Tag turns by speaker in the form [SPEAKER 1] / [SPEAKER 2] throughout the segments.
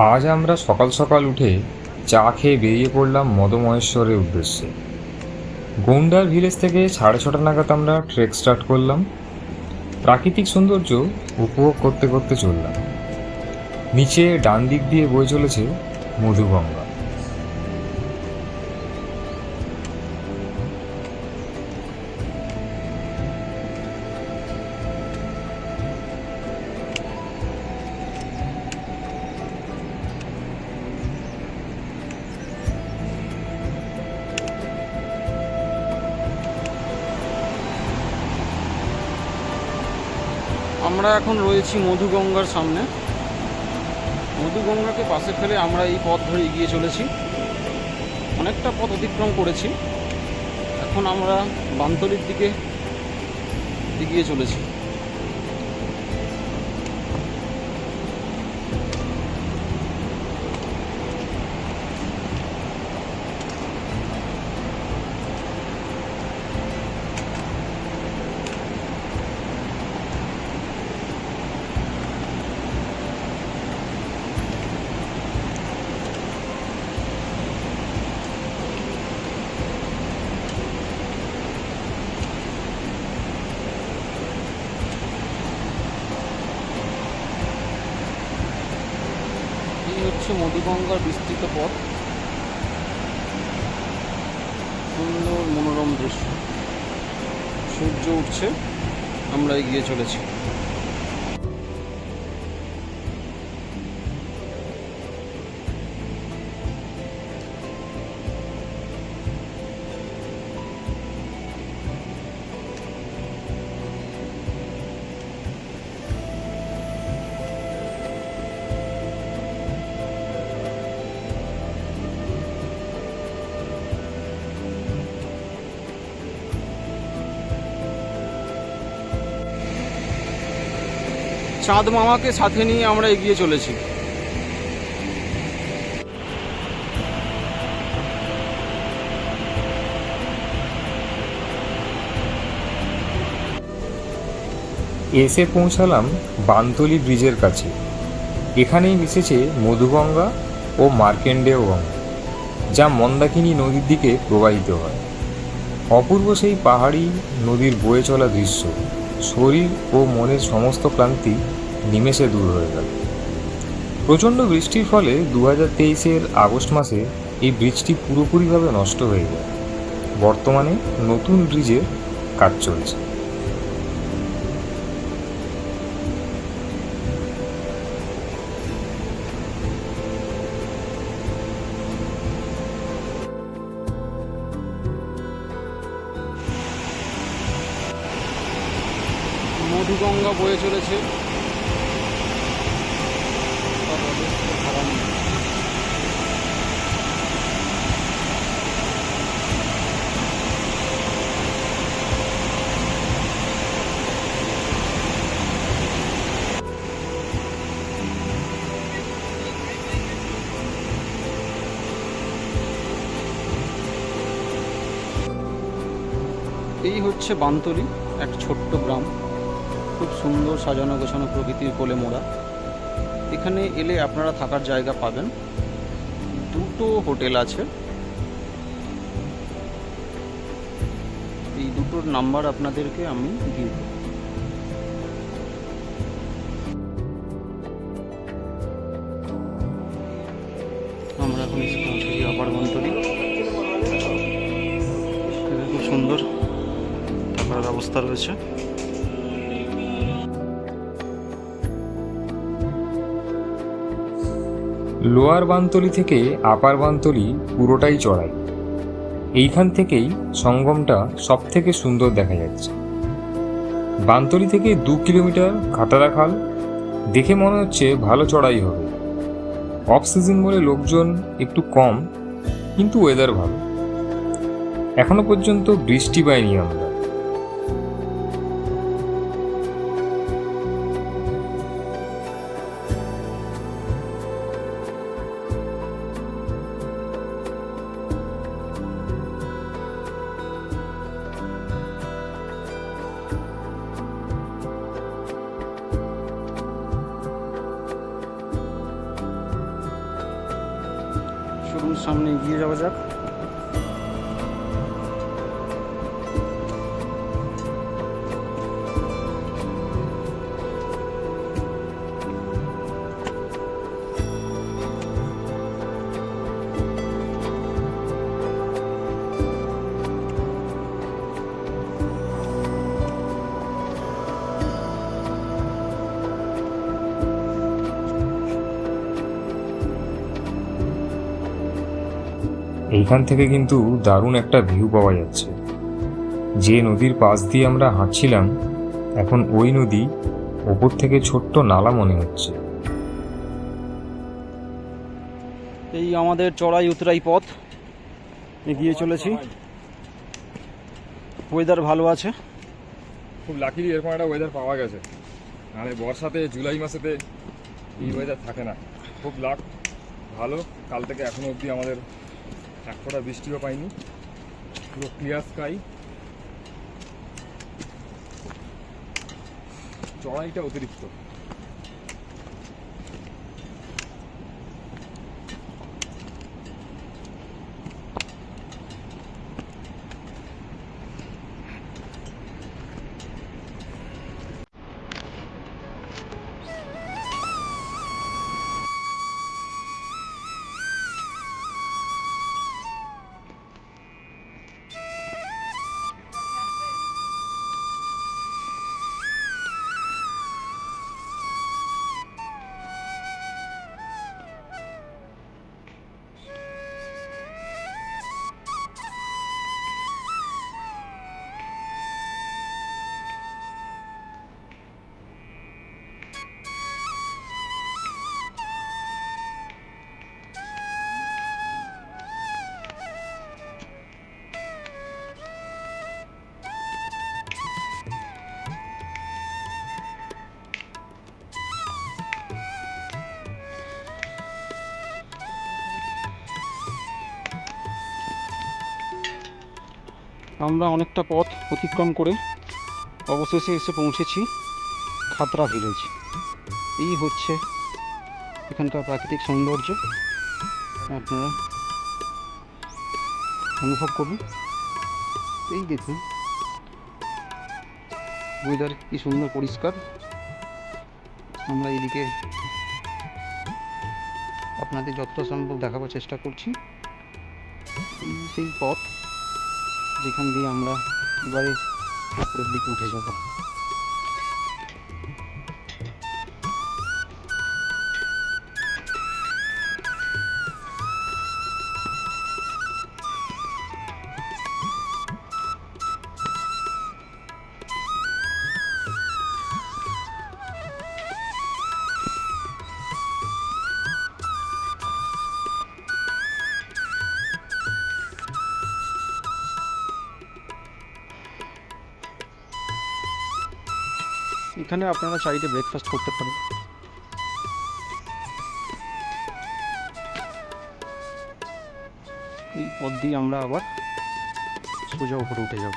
[SPEAKER 1] আজ আমরা সকাল সকাল উঠে চা খেয়ে বেরিয়ে পড়লাম মদমহেশ্বরের উদ্দেশ্যে। গৌন্ডার ভিলেজ থেকে 6:30 নাগাদ আমরা ট্রেক স্টার্ট করলাম। প্রাকৃতিক সৌন্দর্য উপভোগ করতে করতে চললাম। নিচে ডান দিক দিয়ে বয়ে চলেছে মধুগঙ্গা।
[SPEAKER 2] আমরা এখন রয়েছি মধুগঙ্গার সামনে। মধুগঙ্গাকে পাশে ফেলে আমরা এই পথ ধরে এগিয়ে চলেছি। অনেকটা পথ অতিক্রম করেছি। এখন আমরা বানতলির দিকে এগিয়ে চলেছি। এই হচ্ছে মধুগঙ্গার বিস্তৃত পথ। সুন্দর মনোরম দৃশ্য। সূর্য উঠছে, আমরা এগিয়ে চলেছি। চাঁদ মামাকে সাথে নিয়ে আমরা এগিয়ে চলেছি।
[SPEAKER 1] এসে পৌঁছালাম বানতলি ব্রিজের কাছে। এখানেই মিশেছে মধুগঙ্গা ও মার্কেন্ডেয় গঙ্গা, যা মন্দাকিনী নদীর দিকে প্রবাহিত হয়। অপূর্ব সেই পাহাড়ি নদীর বয়ে চলা দৃশ্য শরীর ও মনের সমস্ত ক্লান্তি নিমেষে দূর হয়ে গেল। প্রচণ্ড বৃষ্টির ফলে 2023-এর আগস্ট মাসে এই ব্রিজটি পুরোপুরিভাবে নষ্ট হয়ে যায়। বর্তমানে নতুন ব্রিজের কাজ চলছে।
[SPEAKER 2] মধুগঙ্গা বয়ে চলেছে। এই হচ্ছে বানতলি, এক ছোট্ট গ্রাম। খুব সুন্দর সাজানো গোছানো প্রকৃতির কোলে মোড়া। এখানে এলে আপনারা থাকার জায়গা পাবেন। দুটো হোটেল আছে। এই দুটোর নাম্বার আপনাদেরকে আমি দিয়ে দেব। আমরা এখন এসে পৌঁছেছি আপার বানতলি। খুব সুন্দর থাকার ব্যবস্থা রয়েছে।
[SPEAKER 1] লোয়ার বানতলি থেকে আপার বানতলি পুরোটাই চড়াই। এইখান থেকেই সঙ্গমটা সব থেকে সুন্দর দেখা যাচ্ছে। বানতলি থেকে 2 কিলোমিটার খাটারা খাল। দেখে মনে হচ্ছে ভালো চড়াই হবে। অফ সিজন বলে লোকজন একটু কম, কিন্তু ওয়েদার ভালো। এখনো পর্যন্ত বৃষ্টি পাইনি আমরা।
[SPEAKER 2] চলুন সামনে এগিয়ে যাওয়া যাক।
[SPEAKER 1] এইখান থেকে কিন্তু দারুণ একটা ভিউ পাওয়া যাচ্ছে। যে নদীর পাশ দিয়ে আমরা হাঁটছিলাম, এখন ওই নদী ওপর থেকে ছোট্ট নালা মনে হচ্ছে।
[SPEAKER 2] এই আমাদের চড়াই উতরাই পথ এগিয়ে চলেছি। ওয়েদার ভালো আছে,
[SPEAKER 3] খুব লাকিলি এরকম একটা ওয়েদার পাওয়া গেছে। আর এই বর্ষাতে জুলাই মাসেতে এই ওয়েদার থাকে না। খুব লাক ভালো। কাল থেকে এখনো অবধি আমাদের এক ফোঁটা বৃষ্টিও পাইনি, পুরো ক্লিয়ার স্কাই। চড়াইটা অতিরিক্ত।
[SPEAKER 2] আমরা অনেকটা পথ অতিক্রম করে অবশেষে এসে পৌঁছেছি খাতড়া ভিলেজ। এই হচ্ছে এখানকার প্রাকৃতিক সৌন্দর্য, আপনারা অনুভব করুন। এই দেখুন ওয়েদার কি সুন্দর পরিষ্কার। আমরা এইদিকে আপনাদের যতটা সম্ভব দেখাবার চেষ্টা করছি। এই সেই পথ যেখান দিয়ে আমরা এবারে উপরের দিকে উঠে যাব। এখানে আপনারা চাইলে ব্রেকফাস্ট করতে পারেন। এই পথ দিয়ে আমরা আবার সোজা উপরে উঠে যাব।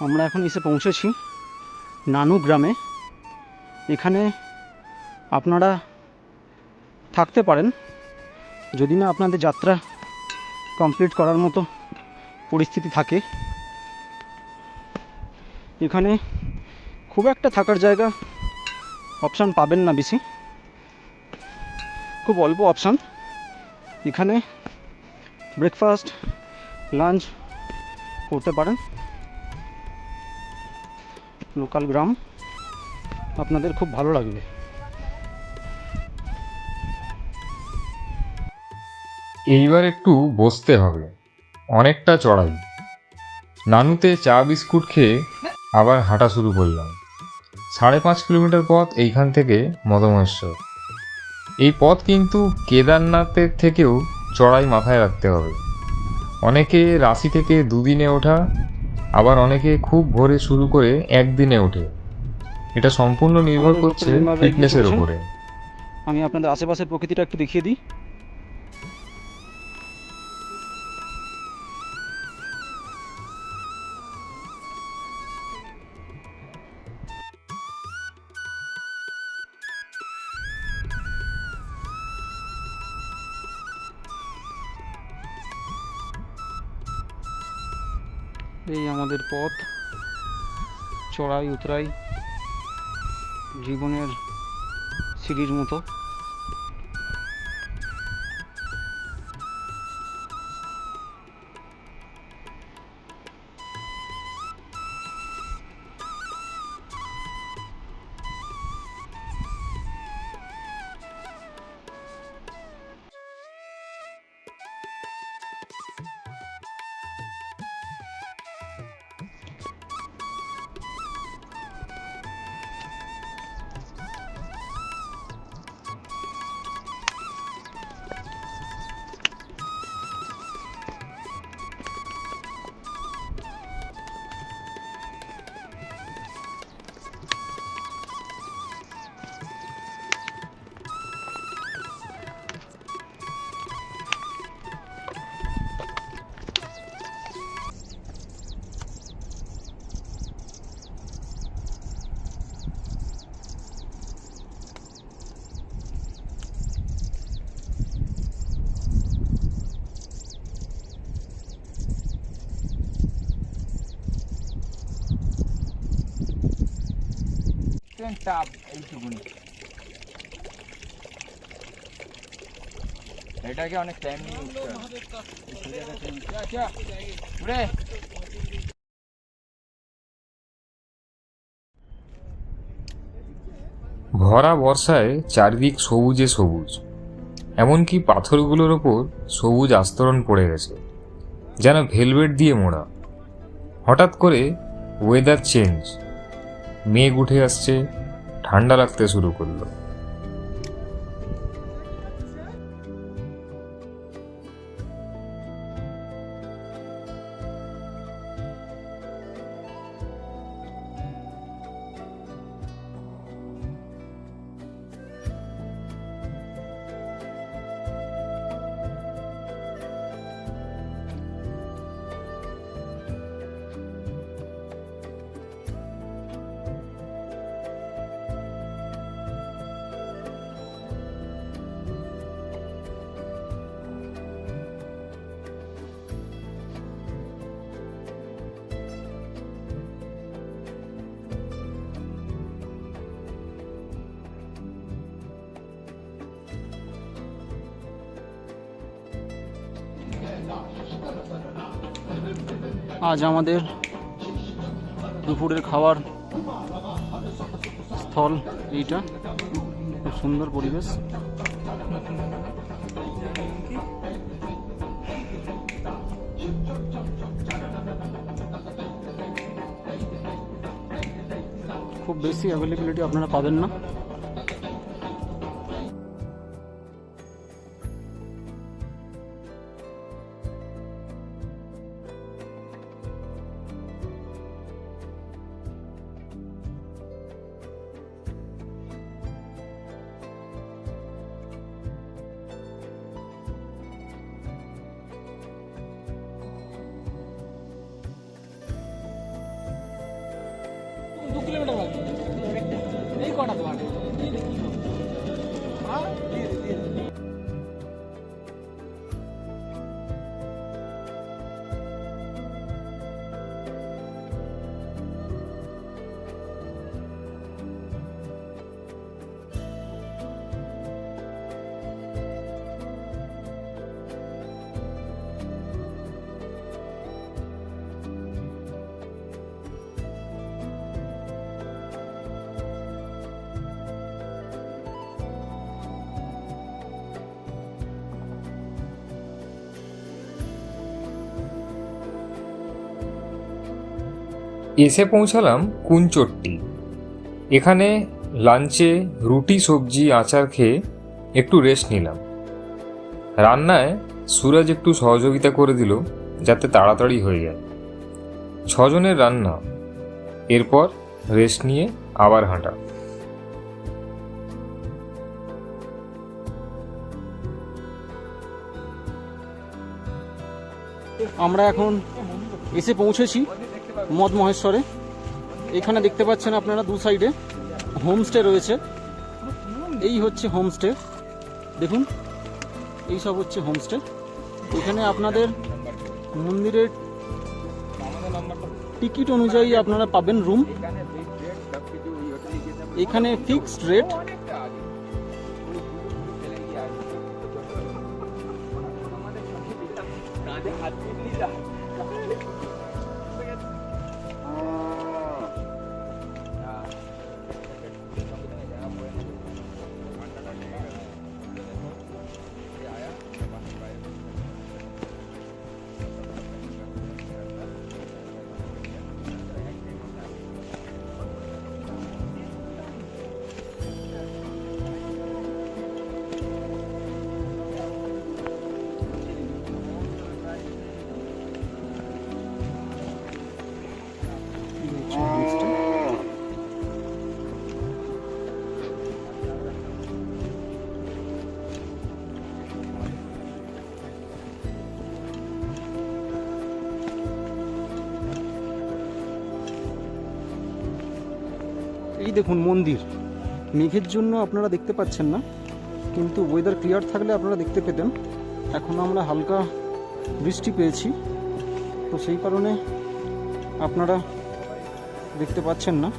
[SPEAKER 2] আমরা এখন এসে পৌঁছেছি নানু গ্রামে। এখানে আপনারা থাকতে পারেন যদি না আপনাদের যাত্রা কমপ্লিট করার মতো পরিস্থিতি থাকে। এখানে খুব একটা থাকার জায়গা অপশান পাবেন না বেশি, খুব অল্প অপশান। এখানে ব্রেকফাস্ট, লাঞ্চ করতে পারেন। লোকাল গ্রাম, আপনাদের খুব ভালো লাগবে।
[SPEAKER 1] এইবার একটু বসতে হবে, অনেকটা চড়াই। নানুতে চা বিস্কুট খেয়ে আবার হাঁটা শুরু করলাম। 5.5 কিলোমিটার পথ এইখান থেকে মদমেশ্বর। এই পথ কিন্তু কেদারনাথের থেকেও চড়াই মাথায় রাখতে হবে। অনেকে রাশি থেকে 2 দিনে ওঠা, আবার অনেকে খুব ভোরে শুরু করে 1 দিনে ওঠে। এটা সম্পূর্ণ নির্ভর করছে ফিটনেসের উপরে।
[SPEAKER 2] আমি আপনাদের আশেপাশের প্রকৃতিটা একটু দেখিয়ে দিই। এই আমাদের পথ, চড়াই উতরাই জীবনের সিঁড়ির মতো।
[SPEAKER 3] চাপ এইটুকুনি, এটাকে অনেক টাইম নিয়ে উঠতে হবে।
[SPEAKER 1] ভরা বর্ষায় চারদিক সবুজে সবুজ, এমনকি পাথরগুলোর ওপর সবুজ আস্তরণ পড়ে গেছে, যেন ভেলভেট দিয়ে মোড়া। হঠাৎ করে ওয়েদার চেঞ্জ, মেঘ উঠে আসছে, ঠান্ডা লাগতে শুরু করলো।
[SPEAKER 2] আজ আমাদের দুপুরের খাবার স্থল এইটা, খুব সুন্দর পরিবেশ। খুব বেশি অ্যাভেলেবিলিটি আপনারা পাবেন না।
[SPEAKER 1] এসে পৌঁছালাম কুঞ্চট্টি। এখানে লাঞ্চে রুটি সবজি আচার খেয়ে একটু রেস্ট নিলাম। রান্নায় সুরজ একটু সহযোগিতা করে দিল যাতে তাড়াতাড়ি হয়ে যায়। 6 জনের রান্না, এরপর রেস্ট নিয়ে আবার হাঁটা।
[SPEAKER 2] আমরা এখন এসে পৌঁছেছি মদ মহেশ্বরে। এখানে দেখতে পাচ্ছেন আপনারা দু সাইডে হোমস্টে রয়েছে। এই হচ্ছে হোমস্টে, দেখুন এই সব হচ্ছে হোমস্টে। এখানে আপনাদের মন্দিরের টিকিট অনুযায়ী আপনারা পাবেন রুম। এখানে ফিক্সড রেট। এই দেখুন মন্দির। মেঘের জন্য আপনারা দেখতে পাচ্ছেন না, কিন্তু ওয়েদার ক্লিয়ার থাকলে আপনারা দেখতে পেতেন। এখন আমরা হালকা বৃষ্টি পেয়েছি, তো সেই কারণে আপনারা দেখতে পাচ্ছেন না।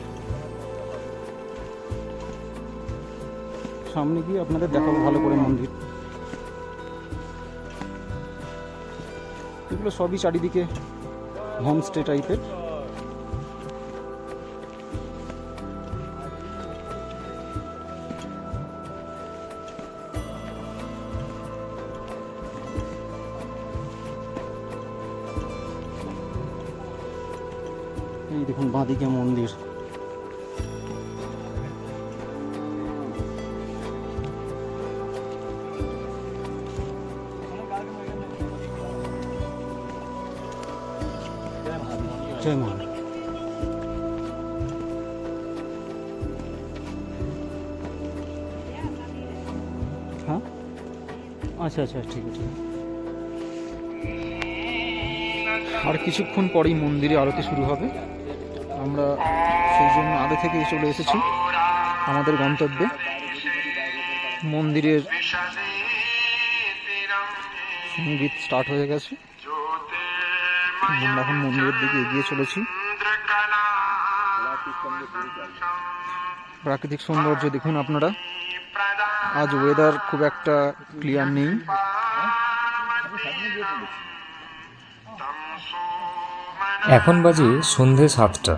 [SPEAKER 2] সামনে গিয়ে আপনাদের দেখাবো ভালো করে মন্দির। এগুলো সবই চারিদিকে হোমস্টে টাইপের। এই দেখুন বাঁদিকে মন্দির। জয় মা। হ্যাঁ আচ্ছা আচ্ছা, ঠিক আছে। আর কিছুক্ষণ পরেই মন্দিরে আরতি শুরু হবে। আমরা সেই জন্য আগে থেকেই চলে এসেছি আমাদের গন্তব্যে। মন্দিরের সঙ্গীত স্টার্ট হয়ে গেছে। আমরা এখন মন্দিরের দিকে এগিয়ে চলেছি। প্রাকৃতিক সৌন্দর্য দেখুন আপনারা। আজ ওয়েদার খুব একটা ক্লিয়ার নেই।
[SPEAKER 1] এখন বাজে সন্ধে 7টা।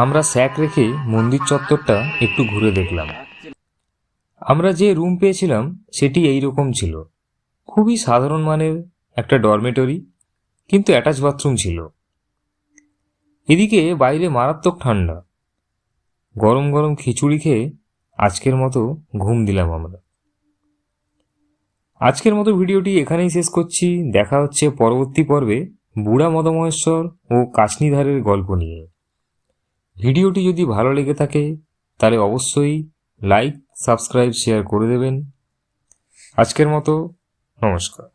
[SPEAKER 1] আমরা স্যাক রেখে মন্দির চত্বরটা একটু ঘুরে দেখলাম। আমরা যে রুম পেয়েছিলাম সেটি এই রকম ছিল। খুবই সাধারণ মানের একটা ডরমেটরি, কিন্তু অ্যাটাচ বাথরুম ছিল। এদিকে বাইরে মারাত্মক ঠান্ডা। গরম গরম খিচুড়ি খেয়ে আজকের মতো ঘুম দিলাম আমরা। আজকের মতো ভিডিওটি এখানেই শেষ করছি। দেখা হচ্ছে পরবর্তী পর্বে বুড়া মদমহেশ্বর ও কাশনিধারের গল্প নিয়ে। ভিডিওটি যদি ভালো লেগে থাকে তাহলে অবশ্যই লাইক, সাবস্ক্রাইব, শেয়ার করে দেবেন। আজকের মতো নমস্কার।